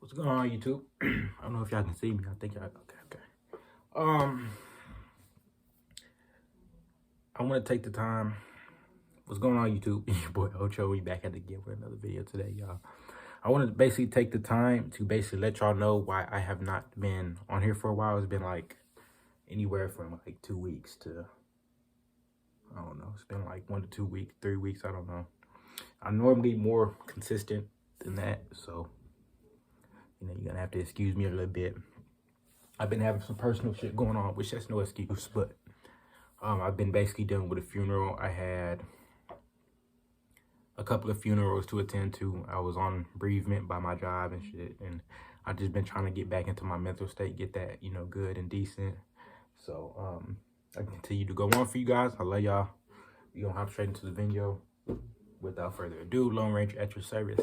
What's going on, YouTube? I don't know if y'all can see me. I think y'all okay. Um, I want to take the time. What's going on, YouTube? Your boy Ocho, we back at it again with another video today, y'all. I want to basically take the time to basically let y'all know why I have not been on here for a while. It's been like anywhere from like 2 weeks to, I don't know. It's been like 1 to 2 weeks, 3 weeks. I don't know. I'm normally more consistent than that, so you're gonna have to excuse me a little bit. I've been having some personal shit going on, which that's no excuse, but I've been basically dealing with a funeral. I had a couple of funerals to attend to. I was on bereavement by my job and shit, and I just been trying to get back into my mental state, get that, good and decent. So I continue to go on for you guys. I love y'all. We're gonna hop straight into the video. Without further ado, Lone Ranger at your service.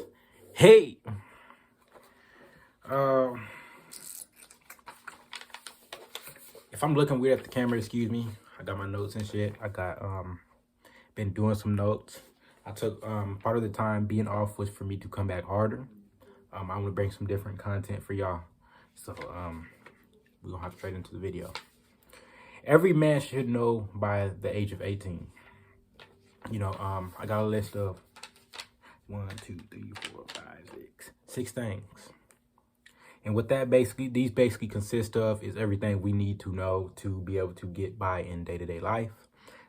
Hey! If I'm looking weird at the camera, excuse me. I got my notes and shit. I got been doing some notes. I took part of the time being off was for me to come back harder. I want to bring some different content for y'all. So we're gonna hop straight into the video. Every man should know by the age of 18. I got a list of 1, 2, 3, 4, 5, 6 things. And what these basically consist of is everything we need to know to be able to get by in day-to-day life,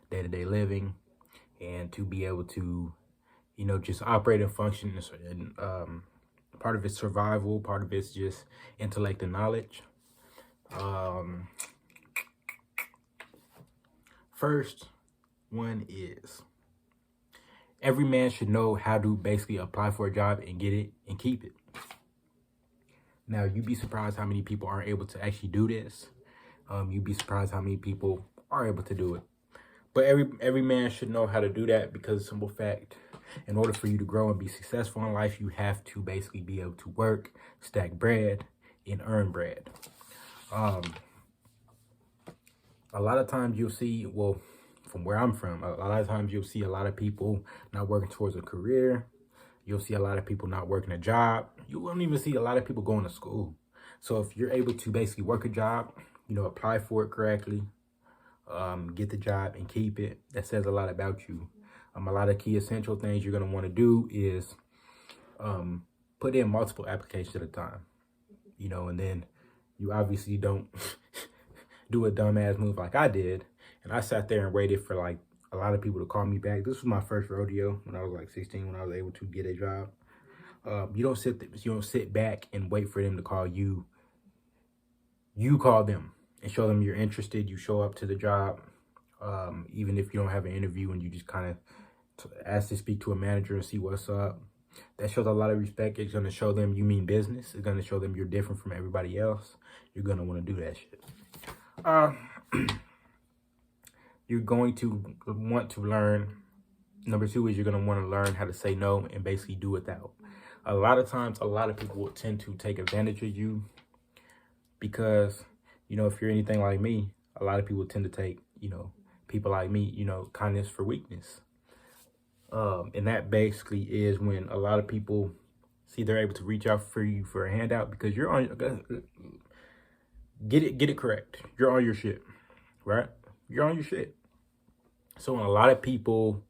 day-to-day living, and to be able to, just operate and function. And part of it's survival, part of it's just intellect and knowledge. First one is every man should know how to basically apply for a job and get it and keep it. Now, you'd be surprised how many people aren't able to actually do this. You'd be surprised how many people are able to do it. But every man should know how to do that because, simple fact, in order for you to grow and be successful in life, you have to basically be able to work, stack bread, and earn bread. A lot of times you'll see, well, from where I'm from, a lot of times you'll see a lot of people not working towards a career. You'll see a lot of people not working a job. You won't even see a lot of people going to school. So if you're able to basically work a job, apply for it correctly, get the job and keep it, that says a lot about you. A lot of key essential things you're going to want to do is put in multiple applications at a time, and then you obviously don't do a dumbass move like I did. And I sat there and waited for like a lot of people to call me back. This was my first rodeo when I was like 16, when I was able to get a job. You don't sit back and wait for them to call you. You call them and show them you're interested. You show up to the job, even if you don't have an interview, and you just kind of ask to speak to a manager and see what's up. That shows a lot of respect. It's going to show them you mean business. It's going to show them you're different from everybody else. You're going to want to do that shit. You're going to want to learn. Number 2 is you're going to want to learn how to say no and basically do without. A lot of times, a lot of people will tend to take advantage of you because, if you're anything like me, a lot of people tend to take, people like me, kindness for weakness. And that basically is when a lot of people see they're able to reach out for you for a handout because you're on, get it correct. You're on your shit, right? You're on your shit. So when a lot of people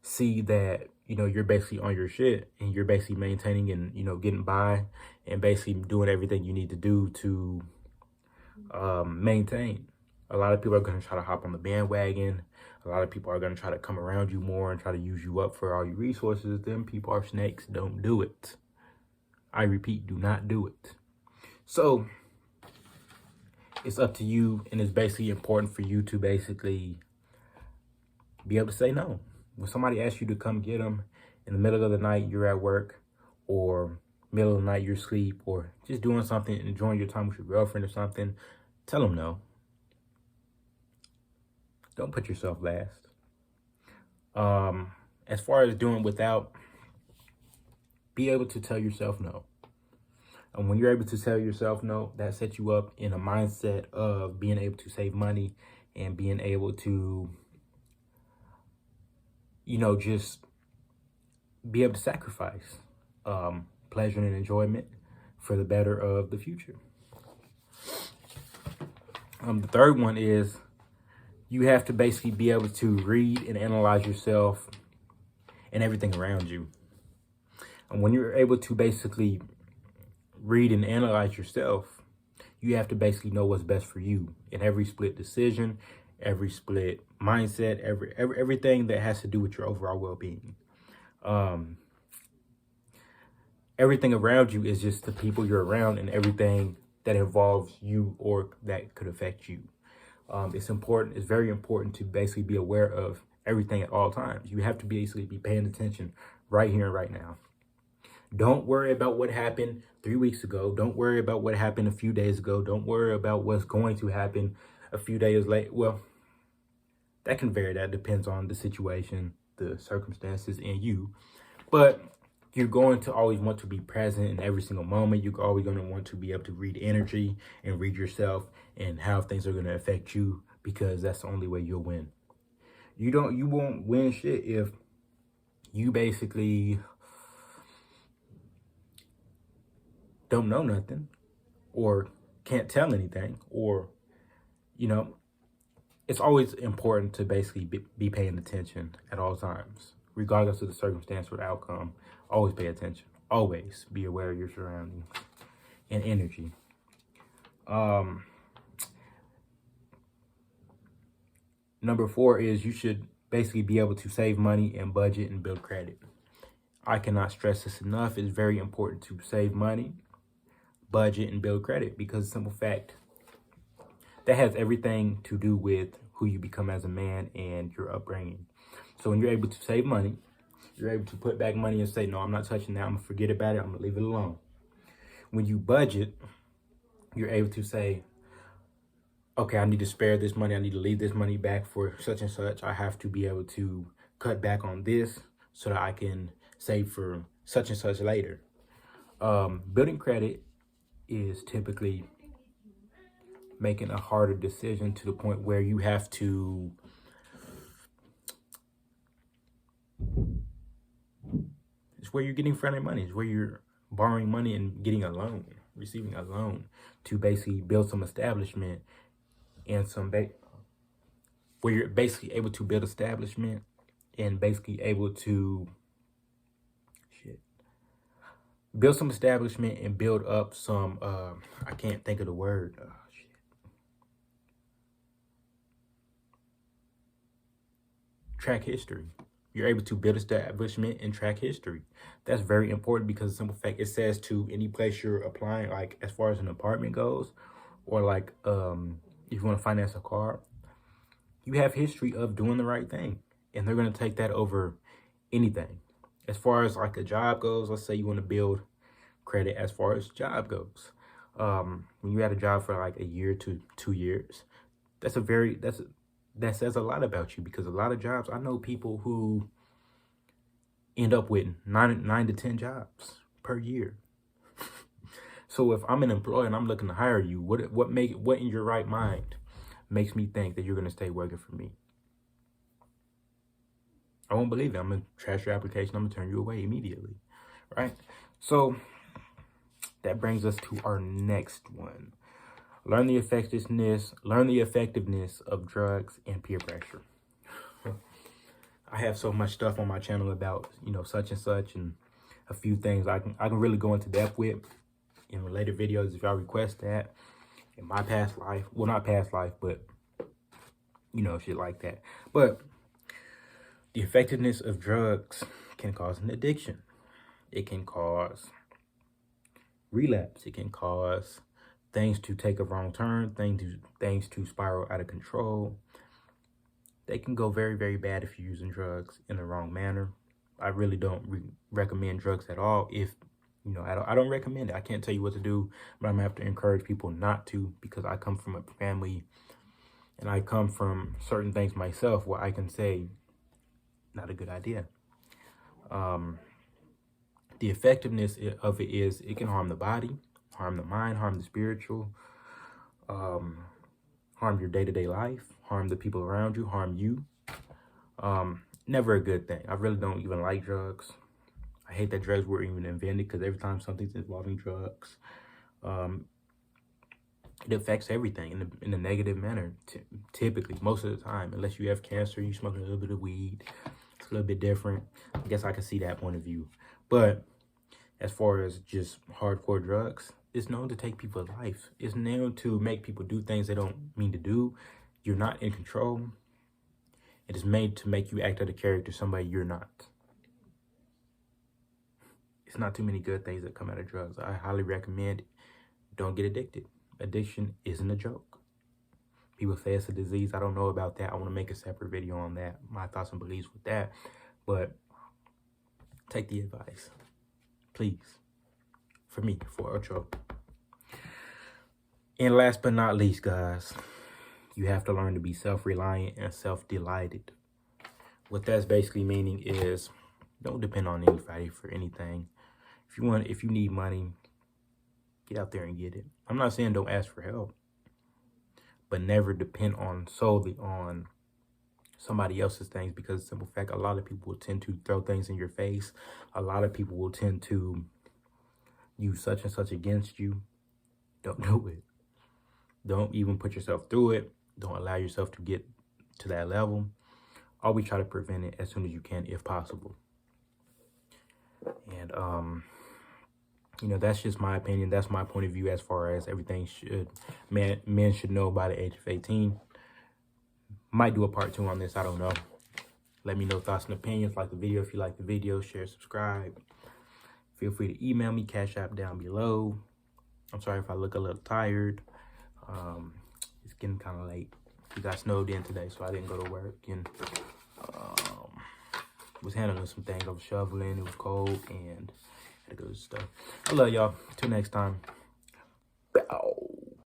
see that, you're basically on your shit and you're basically maintaining and, getting by and basically doing everything you need to do to maintain. A lot of people are going to try to hop on the bandwagon. A lot of people are going to try to come around you more and try to use you up for all your resources. Them people are snakes. Don't do it. I repeat, do not do it. So it's up to you, and it's basically important for you to basically be able to say no. When somebody asks you to come get them in the middle of the night, you're at work, or middle of the night, you're asleep, or just doing something, enjoying your time with your girlfriend or something, tell them no. Don't put yourself last. As far as doing without, be able to tell yourself no. And when you're able to tell yourself no, that sets you up in a mindset of being able to save money and being able to, just be able to sacrifice pleasure and enjoyment for the better of the future. The third one is you have to basically be able to read and analyze yourself and everything around you. And when you're able to basically read and analyze yourself, you have to basically know what's best for you in every split decision, every split mindset, everything that has to do with your overall well-being. Everything around you is just the people you're around and everything that involves you or that could affect you. It's very important to basically be aware of everything at all times. You have to basically be paying attention right here and right now. Don't worry about what happened 3 weeks ago. Don't worry about what happened a few days ago. Don't worry about what's going to happen a few days later. Well, that can vary. That depends on the situation, the circumstances, and you. But you're going to always want to be present in every single moment. You're always going to want to be able to read energy and read yourself and how things are going to affect you, because that's the only way you'll win. You won't win shit if you basically don't know nothing or can't tell anything, or, it's always important to basically be paying attention at all times, regardless of the circumstance or the outcome. Always pay attention. Always be aware of your surroundings and energy. Number 4 is you should basically be able to save money and budget and build credit. I cannot stress this enough. It's very important to save money, budget, and build credit, because simple fact, that has everything to do with who you become as a man and your upbringing. So when you're able to save money, you're able to put back money and say, no, I'm not touching that. I'm going to forget about it. I'm going to leave it alone. When you budget, you're able to say, okay, I need to spare this money. I need to leave this money back for such and such. I have to be able to cut back on this so that I can save for such and such later. Building credit is typically making a harder decision to the point where you have to it's where you're getting friendly money. It's where you're borrowing money and getting a loan, receiving a loan to basically build some establishment and where you're basically able to build establishment and basically able to build some establishment and build up some, I can't think of the word. Track history. You're able to build establishment and track history. That's very important because the simple fact, it says to any place you're applying, like as far as an apartment goes, or like if you want to finance a car, you have history of doing the right thing, and they're going to take that over anything. As far as like a job goes, let's say you want to build credit as far as job goes. When you had a job for like a year to 2 years, that says a lot about you, because a lot of jobs, I know people who end up with 9 to 10 jobs per year. So if I'm an employer and I'm looking to hire you, what in your right mind makes me think that you're going to stay working for me? I won't believe it. I'm going to trash your application. I'm going to turn you away immediately. Right? So that brings us to our next one. Learn the effectiveness of drugs and peer pressure. I have so much stuff on my channel about, such and such, and a few things I can really go into depth with in later videos if y'all request that. In my past life, well, not past life, but shit like that. But the effectiveness of drugs can cause an addiction. It can cause relapse. It can cause things to take a wrong turn, things to spiral out of control. They can go very, very bad if you're using drugs in the wrong manner. I really don't recommend drugs at all. If, I don't recommend it. I can't tell you what to do, but I'm going to have to encourage people not to, because I come from a family and I come from certain things myself where I can say, not a good idea. The effectiveness of it is it can harm the body, harm the mind, harm the spiritual, harm your day-to-day life, harm the people around you, harm you. Never a good thing. I really don't even like drugs. I hate that drugs were even invented, because every time something's involving drugs, it affects everything in a negative manner. Typically, most of the time, unless you have cancer, you smoke a little bit of weed, it's a little bit different. I guess I can see that point of view. But as far as just hardcore drugs, it's known to take people's life. It's known to make people do things they don't mean to do. You're not in control. It is made to make you act out a character, somebody you're not. It's not too many good things that come out of drugs. I highly recommend don't get addicted. Addiction isn't a joke. People say it's a disease. I don't know about that. I want to make a separate video on that, my thoughts and beliefs with that. But take the advice, please. For me, for Ocho. And last but not least, guys, you have to learn to be self-reliant and self-delighted. What that's basically meaning is don't depend on anybody for anything. If you need money, get out there and get it. I'm not saying don't ask for help, but never depend solely on somebody else's things, because the simple fact, a lot of people will tend to throw things in your face. A lot of people will tend to use such and such against you. Don't do it. Don't even put yourself through it. Don't allow yourself to get to that level. Always try to prevent it as soon as you can, if possible. And you know, that's just my opinion. That's my point of view as far as everything men should know by the age of 18. Might do a part 2 on this, I don't know. Let me know thoughts and opinions. Like the video if you like the video. Share, subscribe. Feel free to email me, Cash App down below. I'm sorry if I look a little tired. It's getting kind of late. We got snowed in today, so I didn't go to work. And was handling some things. I was shoveling. It was cold, and had to go to stuff. I love y'all. Till next time. Bow.